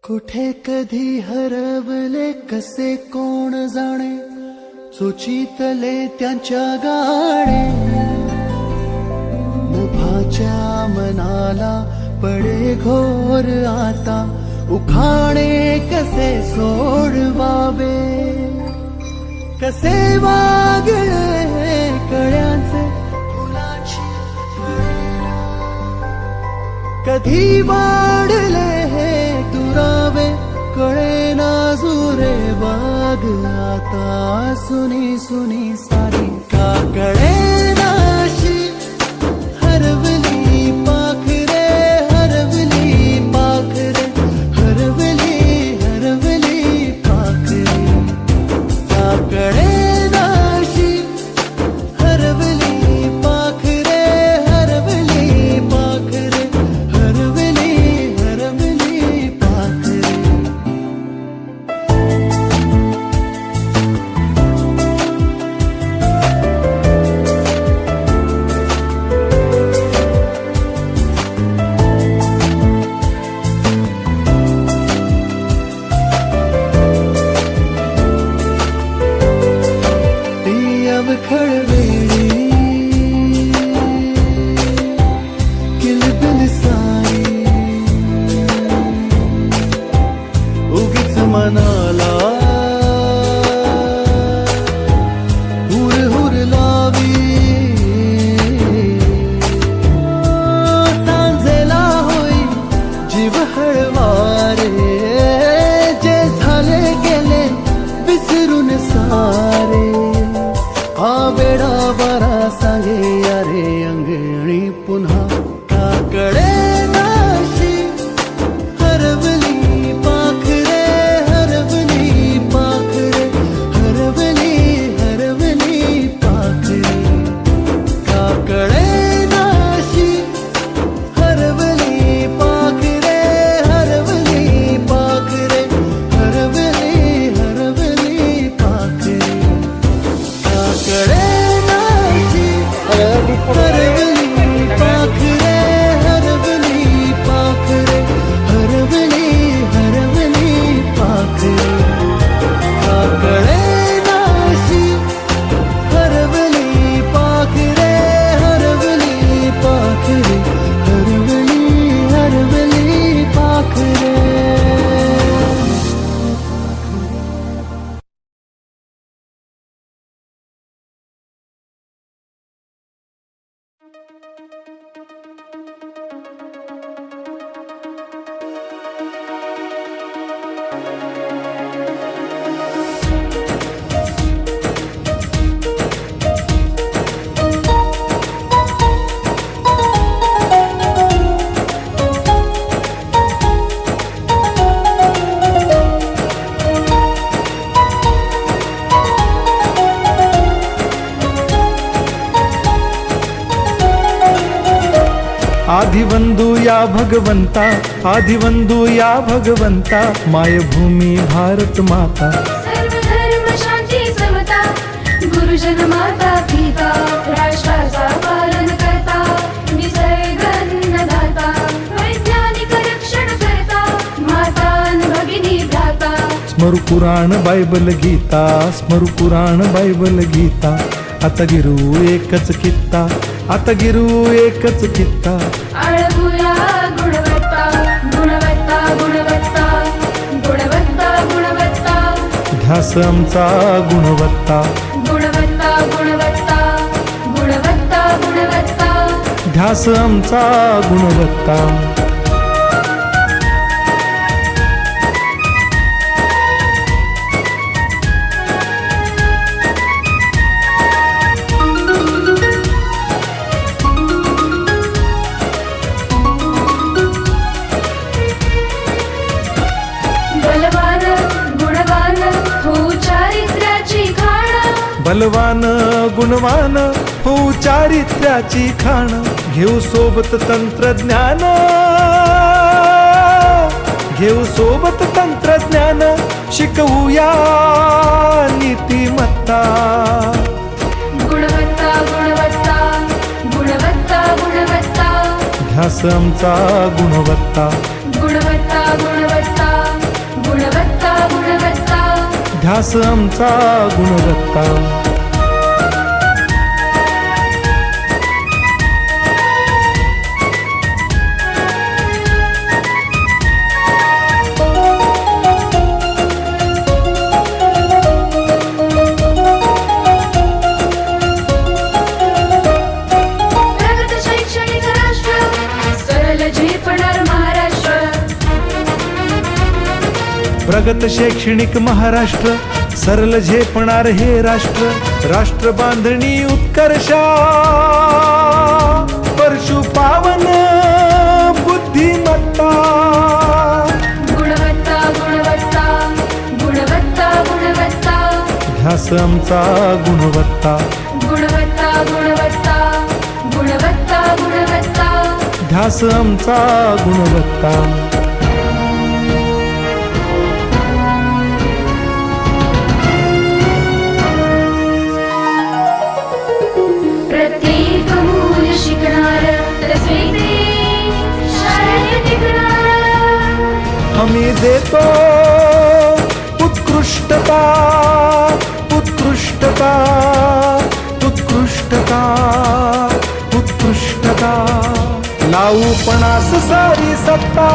कुठे कधी हरवले कसे कोण जाणे, चोचीतले त्यांच्या गाणे. मुभाच्या मनाला पडे घोर आता, उखाणे कसे सोडवावे. कसे वागळे कळ्यांचे फुलाची कळेना, कधी वाढले हे दुरावे कळेना जुरे बाग. आता सुनी सुनी सारी का कळेनाशी हरवली पाखरे, हरवली पाखरे, हरवली हरवली पाखरे. का कळेनाशी हरवली पाखरे, हरवली पाखरे, हरवली हरवली पाखरे. ती अवखळ वेळी किलबिल सारी, उगीच मनाला हुर हुर लावी. सांजेला होई जीव हळवारे, जे झाले गेले विसरून सारे. हा वेडा बरा सांगे अरे अंगणी पुन्हा. का कळेनाशी हरवली पाखरे, हरवली पाखरे, हरवली हरवली पाखरे. का कळेनाशी हरवली पाखरे, हरवली पाखरे, हरवली हरवली पाखरे. का कळेनाशी हरवली पाखरे, हरवली पाखरे, हरवली हरवली पाखरे. का कळेनाशी हरवली पाखरे, हरवली पाखरे, हरवली हरवली पाखरे. आदिवंदू या भगवंता, आदिवंदू या भगवंता, मायभूमी भारत माता. सर्व धर्म शांती समता, गुरुजन माता पिता, राष्ट्राचा पालन करता, निसर्ग अन्नदाता, वैज्ञानिक रक्षण करता, माता अन भगिनी भ्राता. स्मरू पुराण बायबल गीता, स्मरू पुराण बायबल गीता. आता गिरू एकच कित्ता, आता गिरू एकच कित्ता. आळगुया गुणवत्ता, गुणवत्ता गुणवत्ता, गुणवत्ता गुणवत्ता, ध्यास आमचा गुणवत्ता, गुणवत्ता गुणवत्ता, गुणवत्ता गुणवत्ता. ध्यास आमचा गुणवत्ता. बलवान गुणवान हो चारित्र्याची खाण, बलवान गुणवान हो चारित्र्याची खाण. घेऊ सोबत तंत्रज्ञान, घेऊ सोबत तंत्रज्ञान, शिकवूया नीतिमत्ता. गुणवत्ता गुणवत्ता, गुणवत्ता गुणवत्ता, ध्यास आमचा गुणवत्ता, गुणवत्ता गुणवत्ता, ध्यास आमचा गुणवत्ता. प्रगत शैक्षणिक राष्ट्र सरल झेपणार महाराष्ट्र. प्रगत शैक्षणिक महाराष्ट्र सरल झेपणार हे राष्ट्र. राष्ट्र बांधणी उत्कर्षा परशु पावन बुद्धिमत्ता. गुणवत्ता गुणवत्ता गुणवत्ता गुणवत्ता. ध्यास आमचा गुणवत्ता. गुणवत्ता गुणवत्ता गुणवत्ता गुणवत्ता. ध्यास आमचा गुणवत्ता. प्रत्येक मूल शिकणार तसे ते शाळेत टिकणार. आम्ही देतो उत्कृष्टता उत्कृष्टता उत्कृष्टता उत्कृष्टता. लावू पणास सारी सत्ता.